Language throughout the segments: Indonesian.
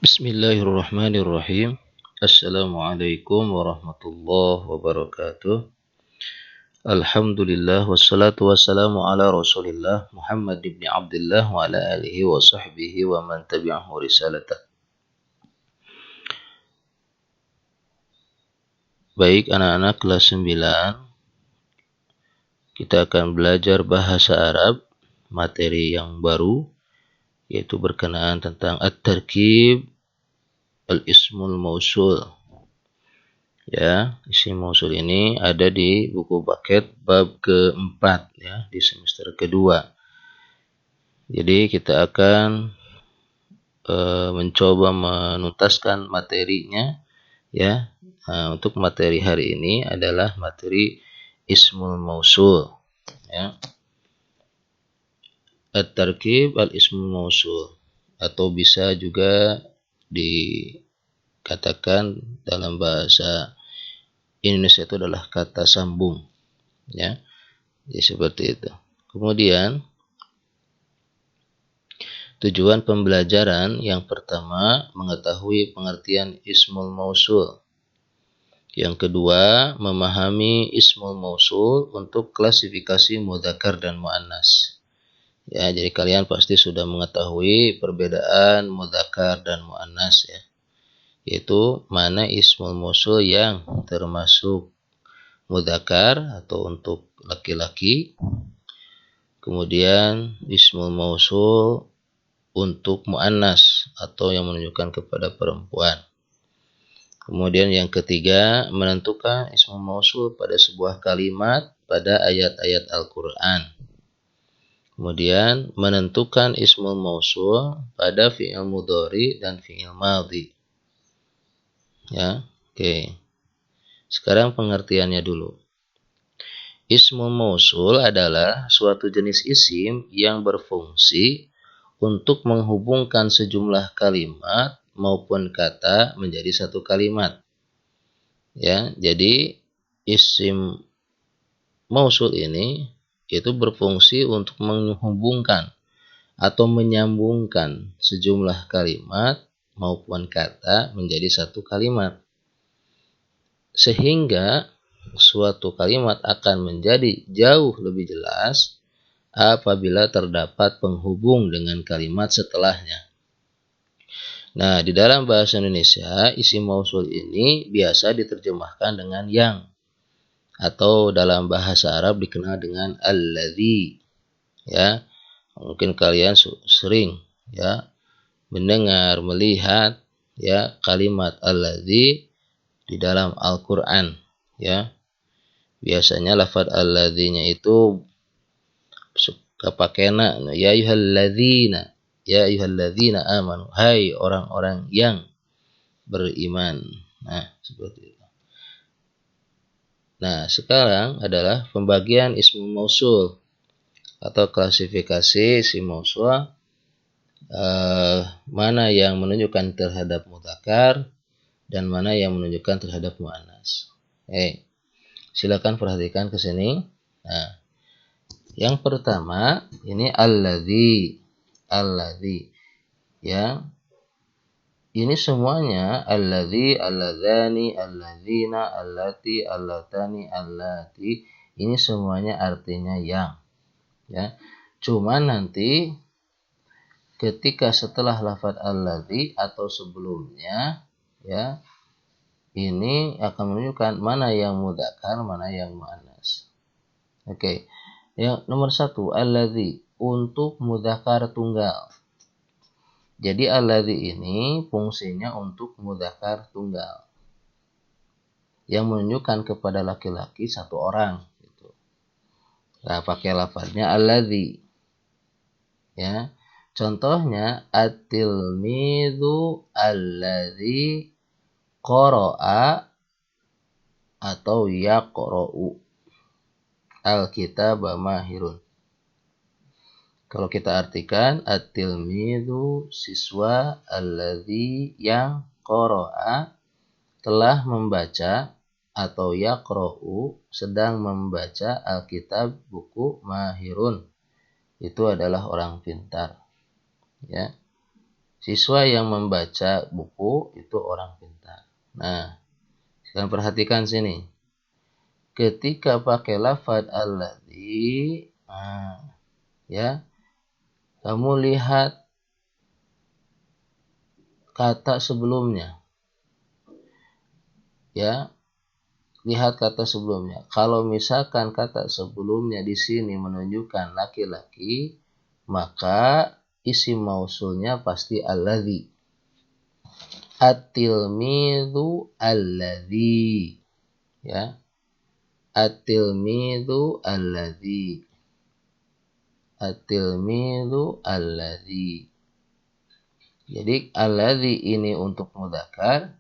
Bismillahirrahmanirrahim. Assalamualaikum warahmatullahi wabarakatuh. Alhamdulillah wassalatu wassalamu ala Rasulillah Muhammad ibn Abdullah wa ala alihi wa sahbihi wa man tabi'ahu risalatah. Baik anak-anak kelas 9, kita akan belajar bahasa Arab, materi yang baru, yaitu berkenaan tentang at-tarkib al-ismul mausul. Ya, isim mausul ini ada di buku paket bab keempat ya, di semester kedua. Jadi kita akan mencoba menuntaskan materinya ya. Nah, untuk materi hari ini adalah materi ismul mausul ya. At-tarkib al-ismul mausul, atau bisa juga dikatakan dalam bahasa Indonesia itu adalah kata sambung ya. Jadi seperti itu. Kemudian tujuan pembelajaran yang pertama mengetahui pengertian ismul mausul. Yang kedua, memahami ismul mausul untuk klasifikasi mudzakkar dan muannas. Ya, jadi kalian pasti sudah mengetahui perbedaan mudzakkar dan muannas ya. Yaitu mana ismul mausul yang termasuk mudzakkar atau untuk laki-laki. Kemudian ismul mausul untuk muannas atau yang menunjukkan kepada perempuan. Kemudian yang ketiga, menentukan ismul mausul pada sebuah kalimat pada ayat-ayat Al-Qur'an. Kemudian menentukan ismul mausul pada fi'il mudhari dan fi'il madhi. Ya, oke. Sekarang pengertiannya dulu. Ismul mausul adalah suatu jenis isim yang berfungsi untuk menghubungkan sejumlah kalimat maupun kata menjadi satu kalimat. Ya, jadi isim mausul ini itu berfungsi untuk menghubungkan atau menyambungkan sejumlah kalimat maupun kata menjadi satu kalimat. Sehingga suatu kalimat akan menjadi jauh lebih jelas apabila terdapat penghubung dengan kalimat setelahnya. Nah, di dalam bahasa Indonesia, isim mausul ini biasa diterjemahkan dengan yang, atau dalam bahasa Arab dikenal dengan alladzi. Ya, mungkin kalian sering ya mendengar, melihat ya kalimat alladzi di dalam Al-Qur'an ya. Biasanya lafaz alladzinya itu suka pakai na, ya ayyuhalladzina amanu, hai orang-orang yang beriman. Nah, seperti itu. Nah, sekarang adalah pembagian ismul mausul atau klasifikasi isim mausul, mana yang menunjukkan terhadap mudzakkar dan mana yang menunjukkan terhadap muannas. Silakan perhatikan ke sini. Nah, yang pertama ini alladzi ya. Ini semuanya alladzi, alladzani, alladzina, allati, allatani, allati, ini semuanya artinya yang ya. Cuma nanti ketika setelah lafaz alladzi atau sebelumnya ya, ini akan menunjukkan mana yang mudzakkar, mana yang muannas. Oke. Yang nomor 1, alladzi untuk mudzakkar tunggal. Jadi alladzi ini fungsinya untuk mudzakkar tunggal yang menunjukkan kepada laki-laki satu orang gitu. Nah, pakai lafaznya alladzi. Ya. Contohnya at-tilmidzu alladzi qara'a atau yaqra'u al-kitaba mahirun. Kalau kita artikan at-tilmidzu siswa alladzi yang qara'a telah membaca atau yaqra'u sedang membaca alkitab buku mahirun. Itu adalah orang pintar. Ya. Siswa yang membaca buku itu orang pintar. Nah, sekarang perhatikan sini. Ketika pakai lafaz alladzi, ya, kamu lihat kata sebelumnya. Ya, lihat kata sebelumnya. Kalau misalkan kata sebelumnya di sini menunjukkan laki-laki, maka isim mausulnya pasti alladzi. At-tilmidhu alladzi. Ya. At-tilmidhu alladzi. At-tilmidhu alladzi. Jadi alladzi ini untuk mudzakkar.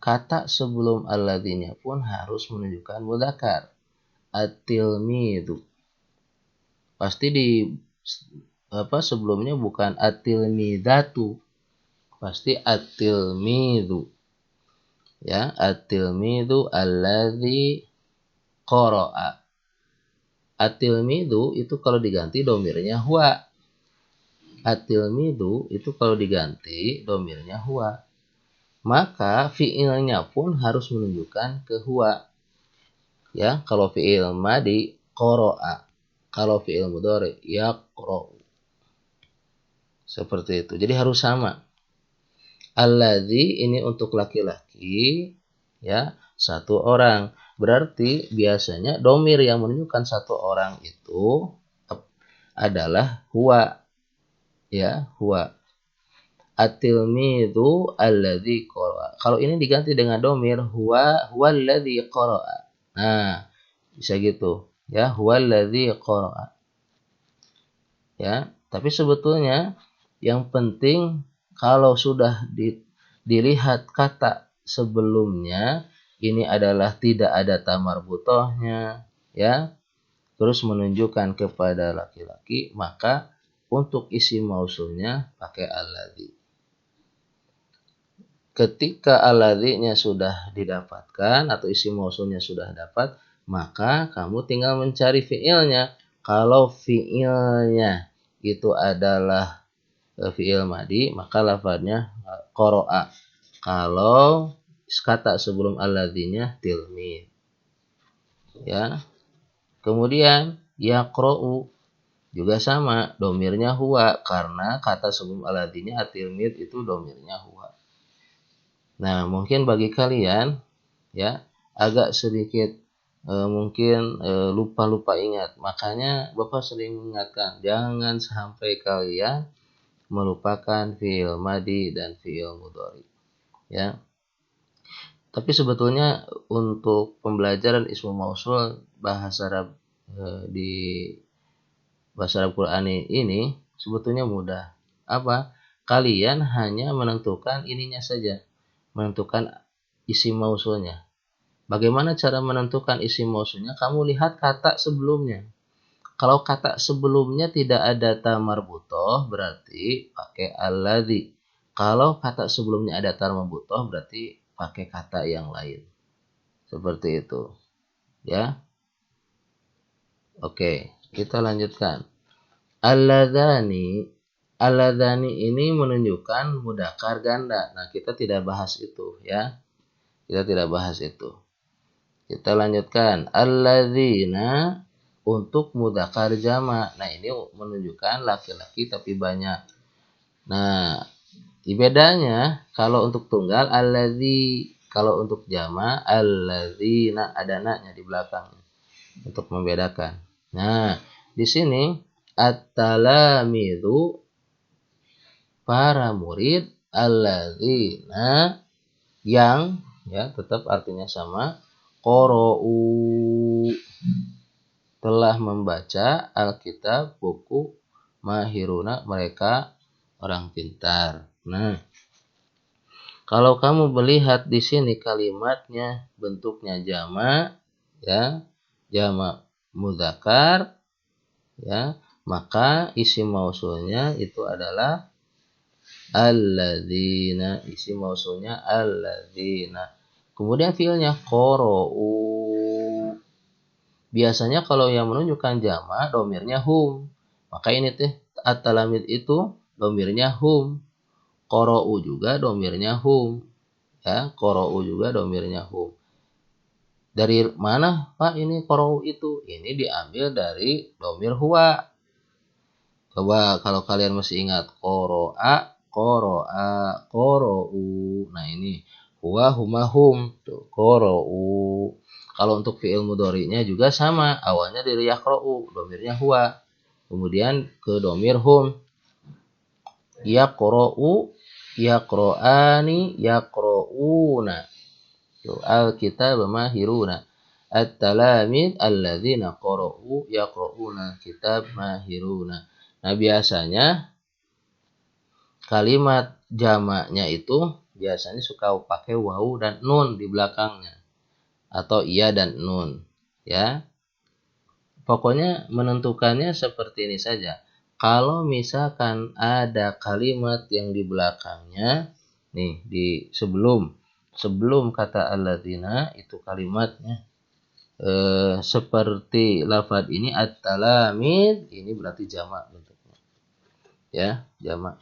Kata sebelum alladzinya pun harus menunjukkan mudzakkar. At-tilmidhu. Pasti sebelumnya bukan at-tilmidatu. Pasti at-tilmidhu. Ya, at-tilmidhu alladzi qara'a. At-tilmidhu itu kalau diganti domirnya huwa. At-tilmidhu itu kalau diganti domirnya huwa. Maka fiilnya pun harus menunjukkan ke huwa. Ya, kalau fiil madi qara'a. Kalau fiil mudhari yaqra'u. Seperti itu. Jadi harus sama. Alladzi ini untuk laki-laki, ya, satu orang. Berarti biasanya domir yang menunjukkan satu orang itu adalah huwa. Ya, huwa. At-tilmidhu alladzi qara'a. Kalau ini diganti dengan domir huwa alladzi qara'a. Nah, bisa gitu. Ya, huwa alladzi qara'a. Ya, tapi sebetulnya yang penting kalau sudah dilihat kata sebelumnya ini adalah tidak ada tamar butohnya, ya, terus menunjukkan kepada laki-laki, maka untuk isim mausulnya pakai alladzi. Ketika alladzinya sudah didapatkan atau isim mausulnya sudah dapat, maka kamu tinggal mencari fiilnya. Kalau fiilnya itu adalah fiil madi, maka lafadznya qara'a. Kalau kata sebelum alladzinya tilmid. Ya. Kemudian yaqra'u juga sama, domirnya huwa karena kata sebelum alladzinya at-tilmid itu domirnya huwa. Nah, mungkin bagi kalian ya agak sedikit mungkin lupa-lupa ingat. Makanya Bapak sering mengingatkan, jangan sampai kalian melupakan fiil madi dan fiil mudhari. Ya. Tapi sebetulnya untuk pembelajaran ismu mausul bahasa Arab di bahasa Arab Quran ini sebetulnya mudah. Apa? Kalian hanya menentukan ininya saja, menentukan isim mausulnya. Bagaimana cara menentukan isim mausulnya? Kamu lihat kata sebelumnya. Kalau kata sebelumnya tidak ada ta marbutoh, berarti pakai alladzi. Kalau kata sebelumnya ada ta marbutoh, berarti pakai kata yang lain. Seperti itu. Ya. Oke, kita lanjutkan. Alladzani ini menunjukkan mudzakkar ganda. Nah, kita tidak bahas itu, ya. Kita tidak bahas itu. Kita lanjutkan. Alladzina untuk mudzakkar jama'. Nah, ini menunjukkan laki-laki tapi banyak. Nah, bedanya kalau untuk tunggal alladzi, kalau untuk jama' alladzina, ada na-nya di belakang untuk membedakan. Nah, di sini at-talamidu para murid alladzina yang, ya, tetap artinya sama, qara'u telah membaca Alkitab, buku mahiruna, mereka orang pintar. Nah, kalau kamu melihat di sini kalimatnya bentuknya jama', ya, jama' mudzakkar, ya, maka isim mausulnya itu adalah alladzina, isim mausulnya alladzina. Kemudian fiilnya qara'u. Biasanya kalau yang menunjukkan jama' domirnya hum. Maka ini teh at-talamid itu domirnya hum. Qara'u juga domirnya hum. Ya, qara'u juga domirnya hum. Dari mana Pak ini qara'u itu? Ini diambil dari domir huwa. Coba kalau kalian masih ingat qara'a, qara'a, qara'u. Nah, ini huwa, huma, hum. Tuh, qara'u. Kalau untuk fi'il mudhari'nya juga sama, awalnya dari yaqra'u, domirnya huwa. Kemudian ke domir hum. Yaqra'u, yaqra'ani, yaqra'una. Tuh, al-kitab mahiruna. At-talamid alladzina qara'u yaqra'una kitab mahiruna. Nah, biasanya kalimat jamaknya itu biasanya suka pakai wawu dan nun di belakangnya. Atau iya dan nun. Ya. Pokoknya menentukannya seperti ini saja. Kalau misalkan ada kalimat yang di belakangnya, nih di sebelum kata alladzina itu kalimatnya seperti lafaz ini at-talamid, ini berarti jamak bentuknya. Ya, jamak.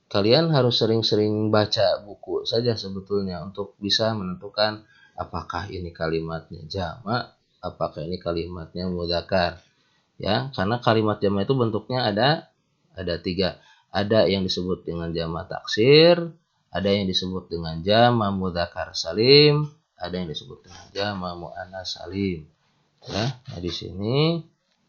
Kalian harus sering-sering baca buku saja sebetulnya untuk bisa menentukan apakah ini kalimatnya jamak, apakah ini kalimatnya mudzakkar. Ya, karena kalimat jamak itu bentuknya ada 3. Ada yang disebut dengan jamak taksir, ada yang disebut dengan jamak mudzakkar salim, ada yang disebut dengan jamak muannats salim. Ya, nah di sini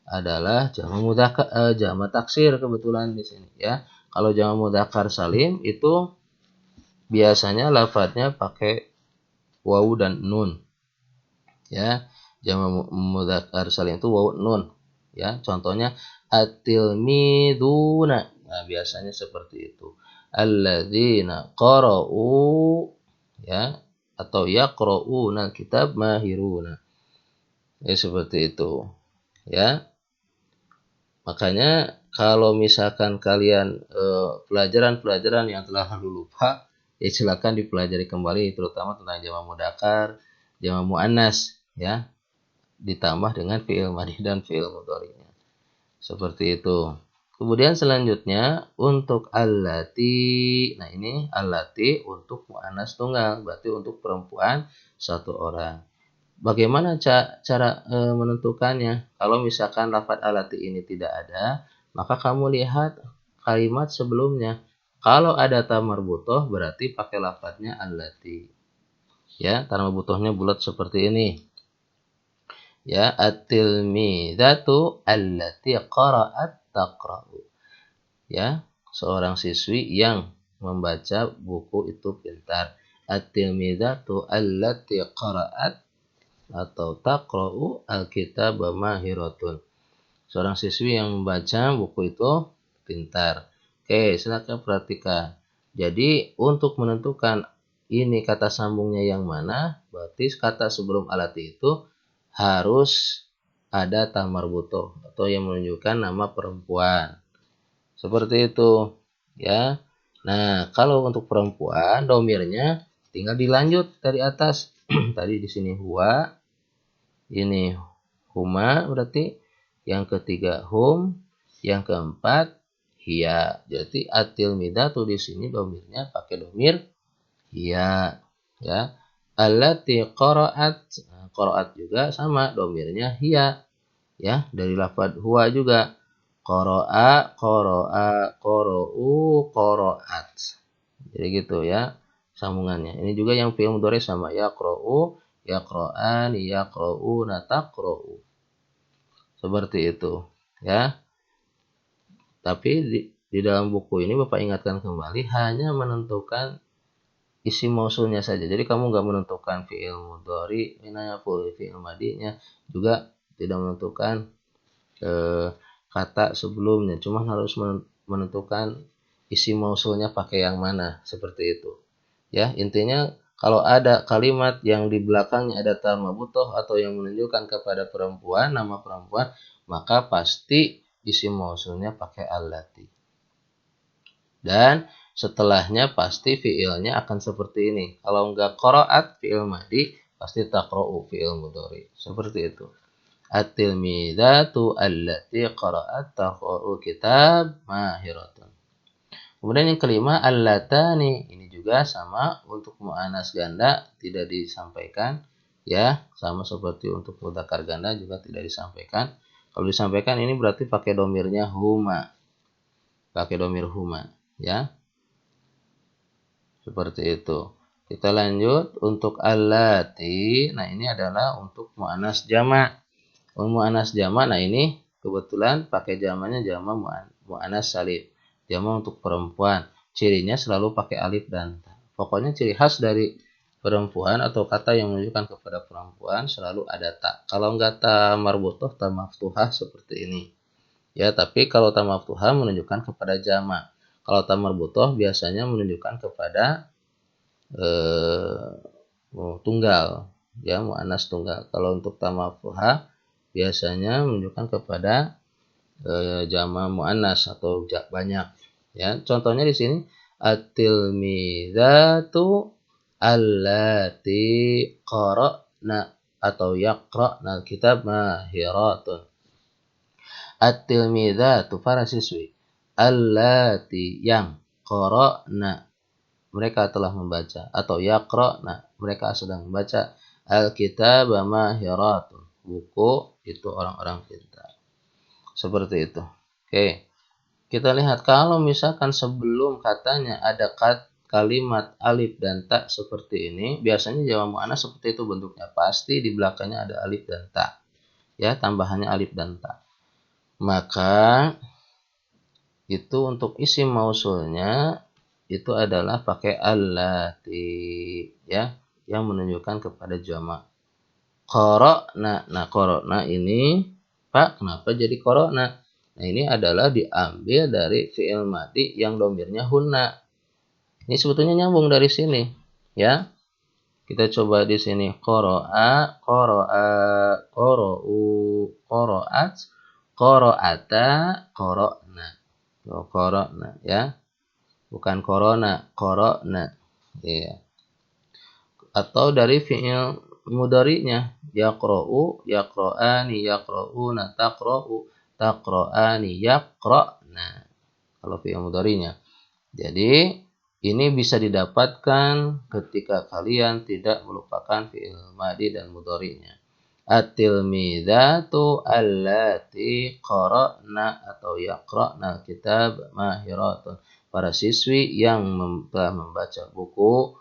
adalah jamak mudzakkar jamak taksir kebetulan di sini ya. Kalau jamak mudzakkar salim itu biasanya lafadznya pakai wawu dan nun. Ya, jamak mudzakkar salim itu wawu nun. Ya, contohnya at-tilmiduna. Nah, biasanya seperti itu. Alladzina qara'u ya atau yaqra'una kitab mahiruna. Ya, seperti itu. Ya. Makanya kalau misalkan kalian pelajaran-pelajaran yang telah lalu lupa, ya silakan dipelajari kembali terutama tentang jamak mudzakkar, jamak muannats ya. Ditambah dengan fi'il madhi dan fi'il mudhari'nya. Seperti itu. Kemudian selanjutnya untuk allati. Nah, ini allati untuk muannats tunggal, berarti untuk perempuan satu orang. Bagaimana cara menentukannya? Kalau misalkan lafaz allati ini tidak ada, maka kamu lihat kalimat sebelumnya. Kalau ada ta marbuthah berarti pakai lafaznya allati. Ya, ta marbuthahnya bulat seperti ini. Ya, at-tilmidatu allati qara'at taqra'u. Ya, seorang siswi yang membaca buku itu pintar. At-tilmidatu allati qara'at atau taqra'u al-kitab mahiratun. Seorang siswi yang membaca buku itu pintar. Oke, silakan perhatikan. Jadi, untuk menentukan ini kata sambungnya yang mana, berarti kata sebelum alati itu harus ada ta marbuthah atau yang menunjukkan nama perempuan. Seperti itu, ya. Nah, kalau untuk perempuan domirnya tinggal dilanjut dari atas. Tadi di sini huwa, ini huma berarti, yang ketiga hum, yang keempat hiya. Jadi at-tilmidatu di sini domirnya pakai domir hiya, ya. Allati qara'at, qara'at juga sama domirnya hiya. Ya, dari lafaz huwa juga. Qara'a, qara'u, qara'at. Jadi gitu ya sambungannya. Ini juga yang fi'il mudhari sama yaqra'u, yaqra'an, yaqra'una, taqra'u. Seperti itu, ya. Tapi di dalam buku ini Bapak ingatkan kembali hanya menentukan isim mausulnya saja. Jadi kamu nggak menentukan fi'il mudhari, fi'il madhinya, juga tidak menentukan kata sebelumnya. Cuma harus menentukan isim mausulnya pakai yang mana, seperti itu. Ya, intinya kalau ada kalimat yang di belakangnya ada ta marbuthah atau yang menunjukkan kepada perempuan, nama perempuan, maka pasti isim mausulnya pakai allati. Dan setelahnya pasti fiilnya akan seperti ini. Kalau enggak qara'at fiil madhi, pasti taqra'u fiil mudhari. Seperti itu. At-tilmidatu allati qara'at taqra'ul kitab mahiratun. Kemudian yang kelima, allatani. Ini juga sama untuk mu'anats ganda tidak disampaikan. Ya, sama seperti untuk mudzakkar ganda juga tidak disampaikan. Kalau disampaikan ini berarti pakai domirnya huma. Pakai domir huma. Ya, seperti itu. Kita lanjut untuk allati. Nah, ini adalah untuk mu'anats jamak. Mu'anats jamak, nah ini kebetulan pakai jamaknya jamak mu'anats salim. Jamak untuk perempuan. Cirinya selalu pakai alif dan ta. Pokoknya ciri khas dari perempuan atau kata yang menunjukkan kepada perempuan selalu ada ta. Kalau enggak ta marbutoh, ta maftuhah seperti ini. Ya, tapi kalau ta maftuhah menunjukkan kepada jamak. Kalau ta marbutoh biasanya menunjukkan kepada tunggal. Ya, mu'anats tunggal. Kalau untuk ta maftuhah biasanya menunjukkan kepada jamak muannas atau banyak. Ya, contohnya di sini at-tilmidatu allati qara'na atau yaqra'na kitab mahiratun. At-tilmidatu para siswi allati yang qara'na mereka telah membaca atau yaqra'na mereka sedang membaca al-kitab mahiratun buku itu orang-orang pintar. Seperti itu. Oke. Kita lihat kalau misalkan sebelum katanya ada kalimat alif dan ta seperti ini, biasanya jamak muannats seperti itu bentuknya. Pasti di belakangnya ada alif dan ta. Ya, tambahannya alif dan ta. Maka itu untuk isim mausulnya itu adalah pakai allati, ya, yang menunjukkan kepada jamak. Qara'na. Nah, qara'na ini Pak, kenapa jadi qara'na? Nah, ini adalah diambil dari fi'il madhi yang domirnya hunna. Ini sebetulnya nyambung dari sini, ya. Kita coba di sini qara'a, qara'u, qara'at, qara'ata, qara'na. Qara'na, ya. Bukan korona, qara'na. Ya. Atau dari fi'il mudhari'nya yaqra'u, yaqra'ani, yaqra'una, taqra'u, taqra'ani, yaqra'na. Kalau fi'il mudhari'nya. Jadi ini bisa didapatkan ketika kalian tidak melupakan fi'il madhi dan mudhari'nya. At-tilmidatu allati qara'na atau yaqra'na kitab mahiratun. Para siswi yang telah membaca buku,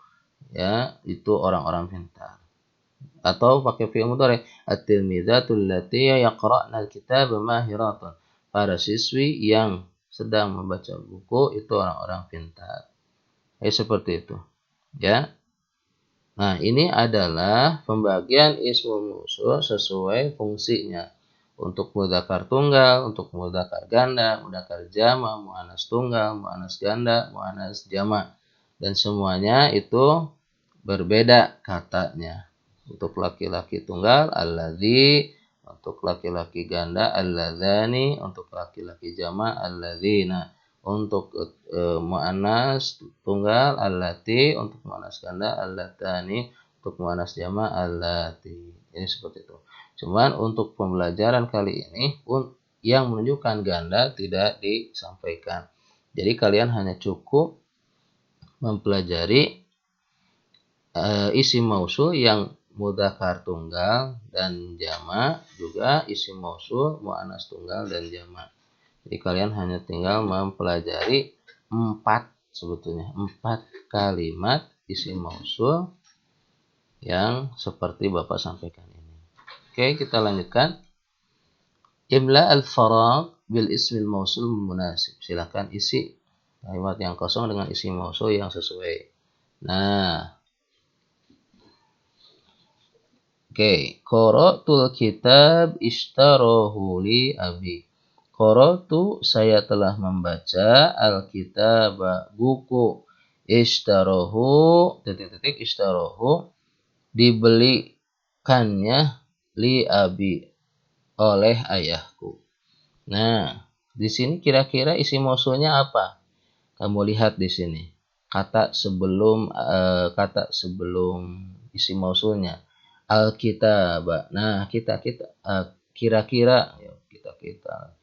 ya, itu orang-orang pintar. Atau pakai fi'il mudhari, at-tilmidzatul lati yaqra'na al-kitaba mahiratun. Para siswi yang sedang membaca buku itu orang-orang pintar. Seperti itu. Ya. Nah, ini adalah pembagian ismul mausul sesuai fungsinya. Untuk mudzakkar tunggal, untuk mudzakkar ganda, mudzakkar jamak, muannats tunggal, muannats ganda, muannats jamak. Dan semuanya itu berbeda katanya. Untuk laki-laki tunggal alladzi, untuk laki-laki ganda alladzani, untuk laki-laki jamak alladzina, untuk muannats tunggal allati, untuk muannats ganda allatani, untuk muannats jamak allati. Ini seperti itu. Cuman untuk pembelajaran kali ini yang menunjukkan ganda tidak disampaikan. Jadi kalian hanya cukup mempelajari isim mausul yang mudzakkar tunggal dan jamak, juga isim mausul muannats tunggal dan jamak. Jadi kalian hanya tinggal mempelajari 4 kalimat isim mausul yang seperti Bapak sampaikan ini. Oke, kita lanjutkan. Imla al-faragh bil ismil mausul munasib. Silakan isi kalimat yang kosong dengan isim mausul yang sesuai. Nah, oke, qara'tul kitab ishtarahu li abi. Qara'tu, saya telah membaca al-kitab, buku. Ishtarahu, ishtarahu, dibelikannya li abi, oleh ayahku. Nah, di sini kira-kira isi mausulnya apa? Kamu lihat di sini. Kata sebelum isi mausulnya. Al-kitab. Nah, Kira-kira, ya kita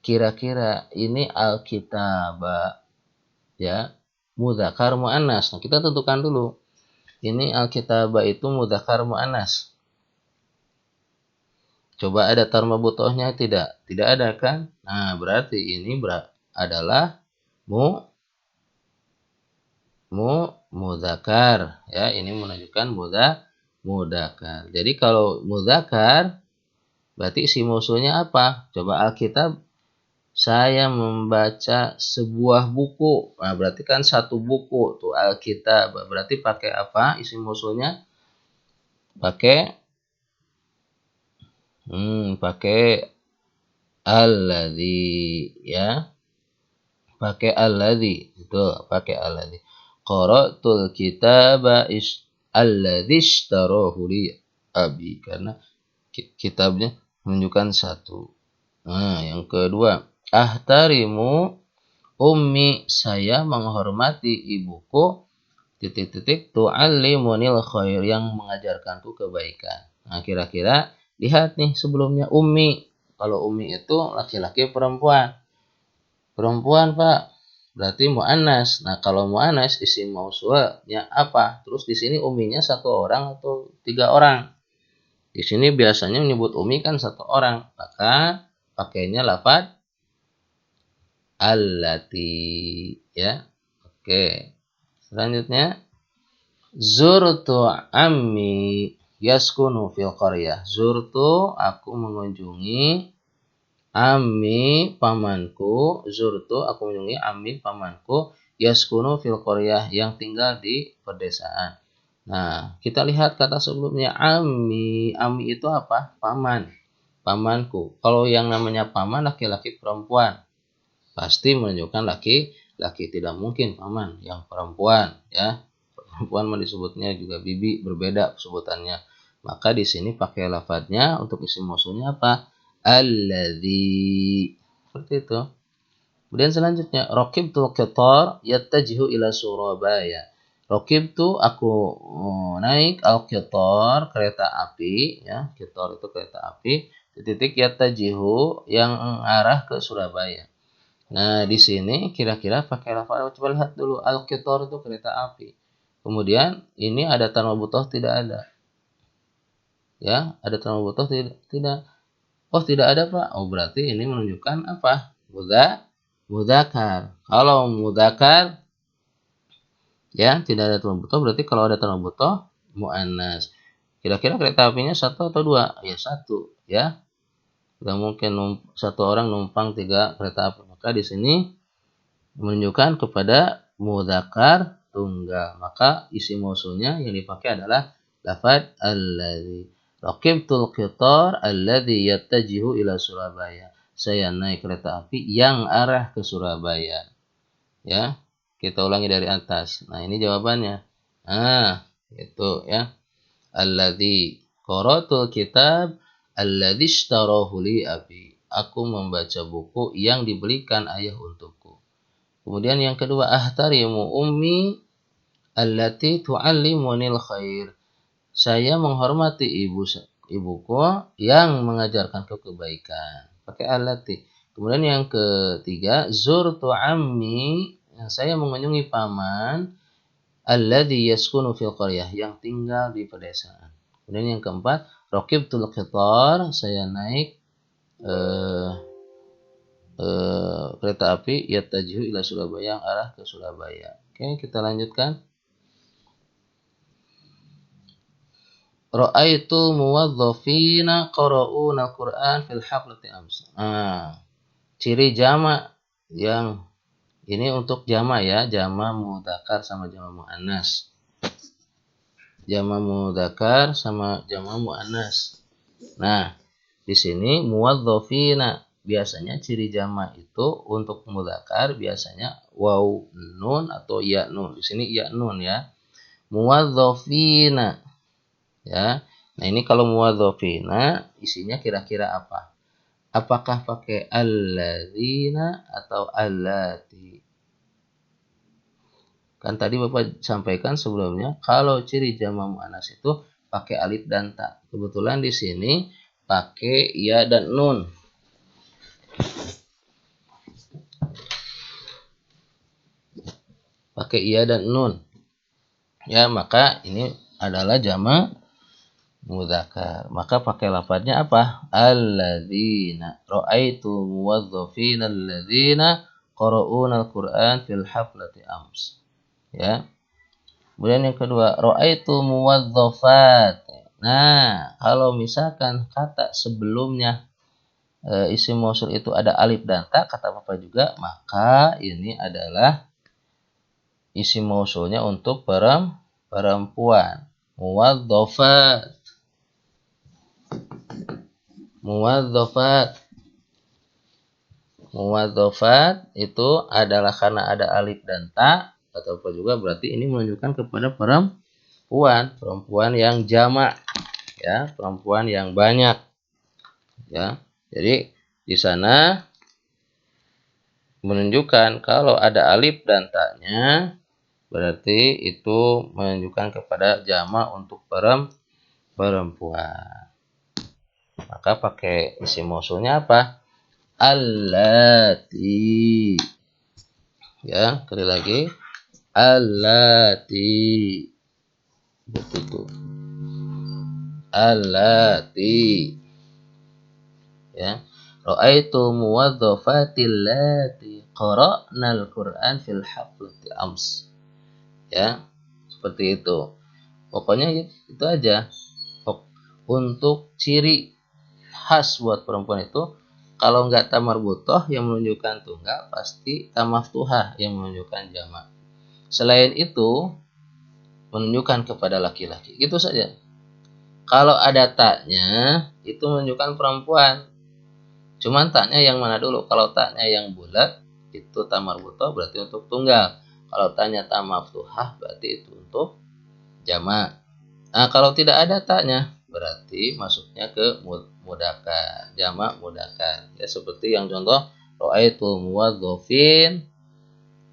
kira-kira ini alkitaba, ya, mudzakkar muannas. Nah, kita tentukan dulu. Ini alkitaba itu mudzakkar muannas. Coba ada tar marbutohnya tidak? Tidak ada kan? Nah, berarti ini adalah mudzakkar, ya. Ini menunjukkan mudzakkar. Jadi kalau mudzakkar berarti isim mausulnya apa? Coba Alkitab, saya membaca sebuah buku. Nah, berarti kan satu buku tuh Alkitab. Berarti pakai apa isim mausulnya? Pakai alladzi, ya. Pakai alladzi. Itu pakai alladzi. Qara'tul kitaba alladzi ishtarahu li abi, karena kitabnya menunjukkan satu. Nah, yang kedua, ahtarimu ummi, saya menghormati ibuku tu'allimunil khair, yang mengajarkanku kebaikan. Nah, kira-kira lihat nih sebelumnya ummi. Kalau ummi itu laki-laki perempuan. Perempuan, Pak. Berarti muannas. Nah, kalau muannas isim mausulnya apa? Terus di sini umminya satu orang atau 3 orang? Di sini biasanya menyebut ummi kan satu orang. Maka pakainya lafaz allati, ya. Oke. Selanjutnya, zurtu ammi yaskunu fil qaryah. Zurtu, aku mengunjungi, ammi, pamanku. Zurtu, aku mengunjungi ammi, pamanku, yaskunu fil qaryah, yang tinggal di pedesaan. Nah, kita lihat kata sebelumnya, ammi. Ammi itu apa? Paman. Pamanku. Kalau yang namanya paman laki-laki perempuan, pasti menunjukkan laki-laki, tidak mungkin paman yang perempuan, ya. Perempuan mah disebutnya juga bibi, berbeda sebutannya. Maka di sini pakai lafadznya untuk isim mausulnya apa? Alladzi. Seperti itu. Kemudian selanjutnya, raqibtul qitar yattajihu ila Surabaya. Raqibtu, aku naik al-qitar, kereta api, ya. Qitar itu kereta api. Titik yattajihu, yang arah ke Surabaya. Nah, di sini kira-kira pakai lafaz, coba lihat dulu, al-qitar itu kereta api. Kemudian ini ada tanwin butoh, tidak ada. Ya, ada tanwin butoh, tidak. Oh, tidak ada, Pak. Oh, berarti ini menunjukkan apa? Mudzakkar. Kalau mudzakkar, ya, tidak ada tanwin butoh, berarti kalau ada tanwin butoh muannas. Kira-kira kereta apinya satu atau dua? Ya, satu, ya. Tidak mungkin satu orang numpang 3 kereta api. Maka di sini menunjukkan kepada mudzakkar tunggal. Maka isim mausulnya yang dipakai adalah lafaz alladzi. Raqibtul qitar alladzi yattajihu ila Surabaya. Saya naik kereta api yang arah ke Surabaya. Ya. Kita ulangi dari atas. Nah, ini jawabannya. Nah, itu, ya. Alladzi qara'tul kitab alladzi ishtarahu li abi. Aku membaca buku yang dibelikan ayah untukku. Kemudian yang kedua, ahtarimu ummi allati tu'allimunil khair. Saya menghormati ibuku yang mengajarkanku kebaikan. Pakai allati. Kemudian yang ketiga, zurtu ammi, saya mengunjungi paman alladzi yaskunu fil qaryah, yang tinggal di pedesaan. Kemudian yang keempat, raqibtul qitar, saya naik kereta api yattajihu ila Surabaya, yang arah ke Surabaya. Oke, kita lanjutkan. Ra'aitu muwadzafina qara'una al-Qur'an fil haflati amsa. Ciri jamak yang ini untuk jamak, ya, jamak mudzakkar sama jamak muannas. Jamak mudzakkar sama jamak muannas. Nah, di sini muwadzafina, biasanya ciri jamak itu untuk mudzakkar biasanya waw nun atau ya nun. Di sini ya nun, ya. Muwadzafina, ya. Nah, ini kalau muwadzafina isinya kira-kira apa? Apakah pakai alladzina atau allati? Kan tadi Bapak sampaikan sebelumnya kalau ciri jamak muannas itu pakai alif dan ta. Kebetulan di sini pakai ya dan nun. Pakai ya dan nun. Ya, maka ini adalah jamak mudzakkar. Maka pakai lafadznya apa? Alladzina. Ra'aitu muwazzafina alladzina qara'una al-Qur'an fil haflati ams. Ya. Kemudian yang kedua, ra'aitu muwazzafat. Nah, kalau misalkan kata sebelumnya isim mausul itu ada alif dan ta, kata Bapak juga, maka ini adalah isim mausulnya untuk perempuan. Muwazzafat. Muwazzafat. Muwazzafat itu adalah karena ada alif dan ta, atau apa juga berarti ini menunjukkan kepada perempuan yang jamak, ya, perempuan yang banyak, ya. Jadi di sana menunjukkan kalau ada alif dan ta-nya berarti itu menunjukkan kepada jamak untuk perempuan. Maka pakai isim mausulnya apa? Allati. Ya, sekali lagi. Allati. Betul. Allati. Ya. Ra'aitu muwadzafatil lati qara'nal Qur'an fil haflati ams. Ya, seperti itu. Pokoknya itu aja. Untuk ciri khas buat perempuan itu, kalau nggak ta marbuthah yang menunjukkan tunggal, pasti ta maftuhah yang menunjukkan jamak. Selain itu, menunjukkan kepada laki-laki. Gitu saja. Kalau ada taknya, itu menunjukkan perempuan. Cuman taknya yang mana dulu? Kalau taknya yang bulat, itu ta marbuthah berarti untuk tunggal. Kalau taknya ta maftuhah berarti itu untuk jamak. Nah, kalau tidak ada taknya, berarti masuknya ke mudzakkar, jamak mudzakkar. Ya, seperti yang contoh ra'aitu muwadzafin,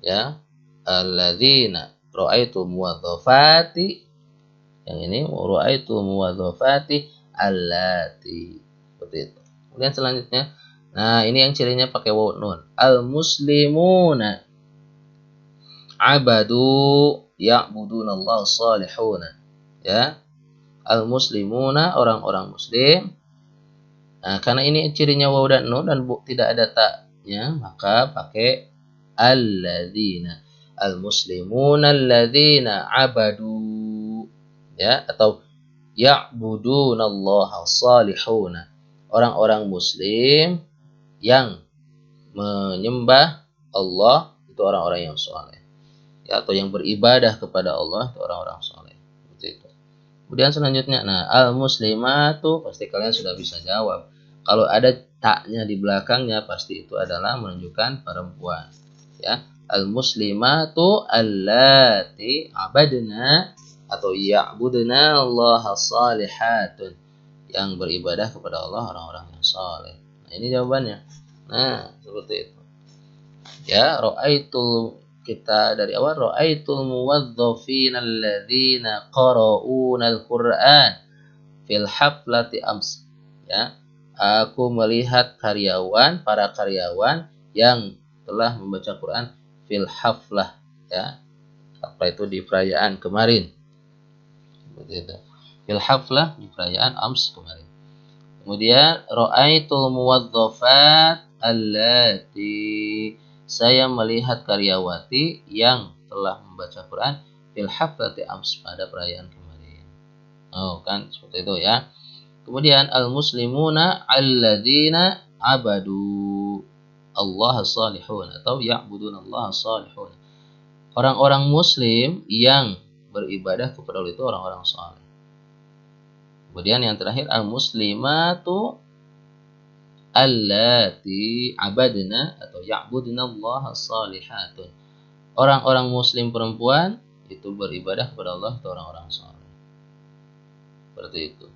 ya, alladzina. Ra'aitu muwadzafati. Yang ini ra'aitu muwadzafati allati. Seperti itu. Kemudian selanjutnya, nah ini yang cirinya pakai waw nun. Al-muslimuna abadu ya'budunallaha salihuna. Ya. Al-muslimuna, orang-orang muslim. Nah, karena ini cirinya waw dan nun dan tidak ada taknya, maka pakai alladzina. Al-muslimuna alladzina abadu. Ya, atau ya'budunallaha salihuna. Orang-orang muslim yang menyembah Allah itu orang-orang yang soleh. Ya, atau yang beribadah kepada Allah itu orang-orang soleh. Seperti itu. Kemudian selanjutnya, nah al-muslimatu pasti kalian sudah bisa jawab. Kalau ada taknya di belakangnya pasti itu adalah menunjukkan perempuan. Ya, al-muslimatu allati abadna atau ya'budna Allah salihatun, yang beribadah kepada Allah orang-orang yang saleh. Nah, ini jawabannya. Nah, seperti itu. Ya, ra'aitu, kita dari awal ra'aitul muwadzafina alladzina qara'una al-Qur'an fil haflati ams. Ya, aku melihat para karyawan yang telah membaca Quran fil haflah, ya. Haflah itu di perayaan kemarin. Begitu. Fil haflah di perayaan ams kemarin. Kemudian ra'aitul muwadzafat allati, saya melihat karyawati yang telah membaca Quran fil haflati ams, pada perayaan kemarin. Oh, kan seperti itu ya. Kemudian al-muslimuna alladzina abadu Allah salihun atau ya'budun Allah salihun. Orang-orang muslim yang beribadah kepada Allah itu orang-orang saleh. Kemudian yang terakhir al-muslimatu allati abadna atau ya'budna Allah salihatun. Orang-orang muslim perempuan itu beribadah kepada Allah itu orang-orang saleh. Seperti itu.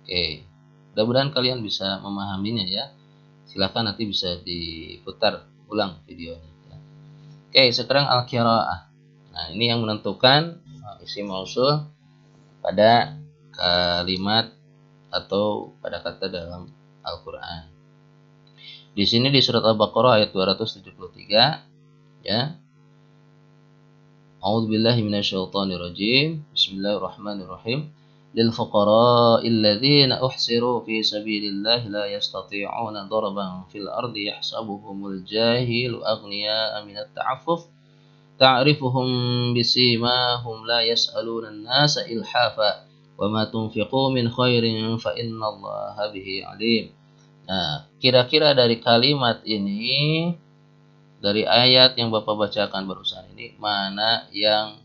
Oke. Mudah-mudahan kalian bisa memahaminya ya. Silakan nanti bisa diputar ulang videonya ya. Oke, sekarang al-qiraah. Nah, ini yang menentukan isim mausul pada kalimat atau pada kata dalam Al-Qur'an. Di sini di surat Al-Baqarah ayat 273 ya. A'udzubillahi minasyaitonirrajim. Bismillahirrahmanirrahim. Lil fuqara'il ladzina uhsiru fi sabilillahi la yastati'una darban fil ardi yahsabuhumul jahilu aghniya'a minat ta'affuf ta'rifuhum bisimahum la yas'aluna an-nasa ilhafa wa ma tunfiqu min khairin fa innallaha bihi 'alim. Nah, kira-kira dari kalimat ini, dari ayat yang Bapak bacakan barusan ini, mana yang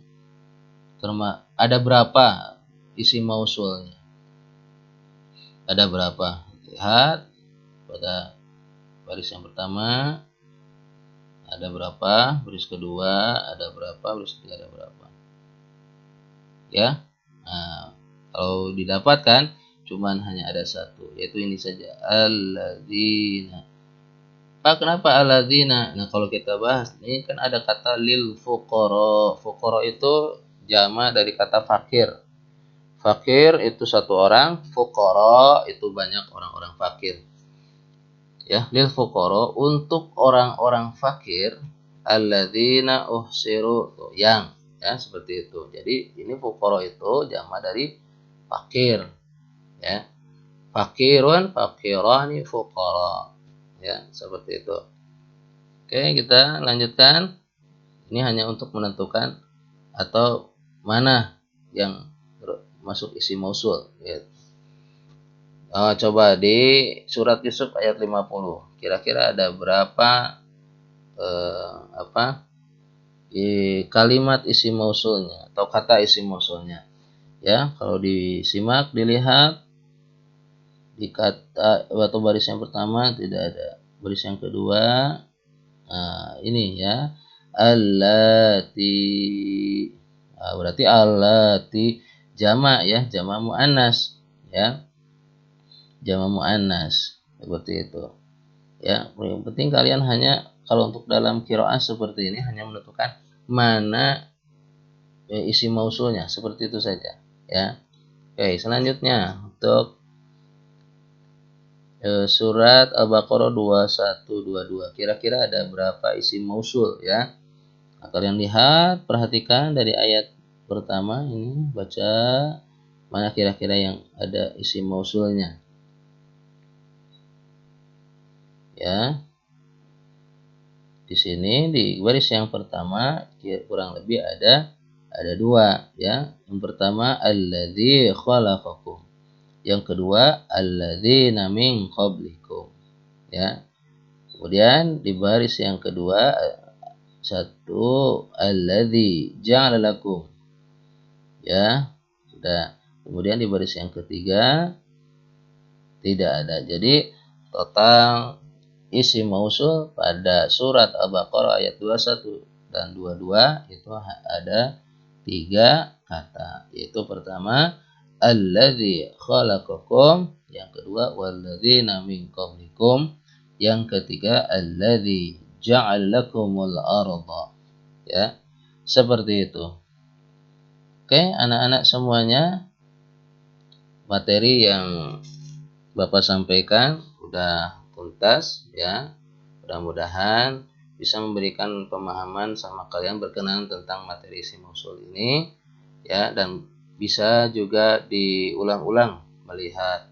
ada berapa isi mausulnya? Ada berapa? Lihat pada baris yang pertama ada berapa, baris kedua ada berapa, baris ketiga ada berapa. Ya. Nah, kalau didapatkan cuman hanya ada satu, yaitu ini saja, alladzina. Pak, kenapa alladzina? Nah, kalau kita bahas, ini kan ada kata lil fuqara. Fuqara itu jama dari kata fakir. Fakir itu satu orang, fuqara itu banyak orang-orang fakir. Ya, lil fuqara untuk orang-orang fakir, alladzina uhsiru, yang, ya, seperti itu. Jadi ini fuqara itu jama dari fakir, ya. Fakirun, fakirani, fuqara. Ya, seperti itu. Oke, kita lanjutkan. Ini hanya untuk menentukan atau mana yang masuk isi mausul. Ya. Coba di surat Yusuf ayat 50. Kira-kira ada berapa kalimat isi mausulnya atau kata isi mausulnya? Ya, kalau disimak, dilihat di kata atau baris yang pertama tidak ada. Baris yang kedua, ini ya, allati. Berarti allati jama, ya, jama muannas, ya. Jama muannas seperti itu. Ya, yang penting kalian hanya, kalau untuk dalam qiraah seperti ini, hanya menentukan mana isi mausulnya, seperti itu saja, ya. Oke, selanjutnya untuk surat Al-Baqarah 2122. Kira-kira ada berapa isi mausul, ya? Nah, kalian lihat, perhatikan dari ayat pertama ini, baca mana kira-kira yang ada isi mausulnya. Ya. Di sini di baris yang pertama kurang lebih ada dua, ya. Yang pertama alladzi khalaqakum. Yang kedua alladzina min qablikum, ya. Kemudian di baris yang kedua satu alladzi ja'ala lakum, ya. Sudah. Kemudian di baris yang ketiga tidak ada. Jadi total isi mausul pada surat Al-Baqarah ayat 21 dan 22 itu ada 3 kata, yaitu pertama alladzi khalaqakum, yang kedua walladzina min qablikum, yang ketiga alladzi ja'alakumul arda, ya. Seperti itu. Oke, anak-anak semuanya, materi yang Bapak sampaikan udah tuntas, ya. Mudah-mudahan bisa memberikan pemahaman sama kalian berkenaan tentang materi isi mausul ini, ya, dan bisa juga diulang-ulang melihat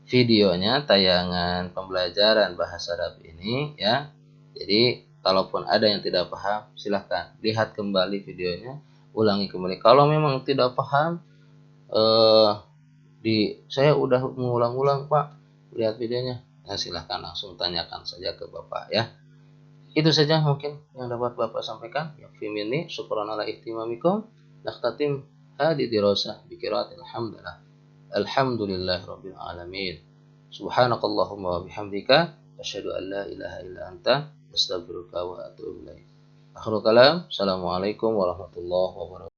videonya, tayangan pembelajaran bahasa Arab ini, ya. Jadi kalaupun ada yang tidak paham, silahkan lihat kembali videonya, ulangi kembali. Kalau memang tidak paham, saya udah mengulang-ulang Pak, lihat videonya, nah, silahkan langsung tanyakan saja ke Bapak, ya. Itu saja mungkin yang dapat Bapak sampaikan. Yakfi minni syukran ala ihtimamikum. Nakhtatim hadi dirasah bi qiraatil hamdalah. Alhamdulillah rabbil alamin. Subhanakallahumma wa bihamdika asyhadu an la ilaha illa anta astaghfiruka wa atubu ilaik. Akhirul kalam. Assalamualaikum warahmatullahi wabarakatuh.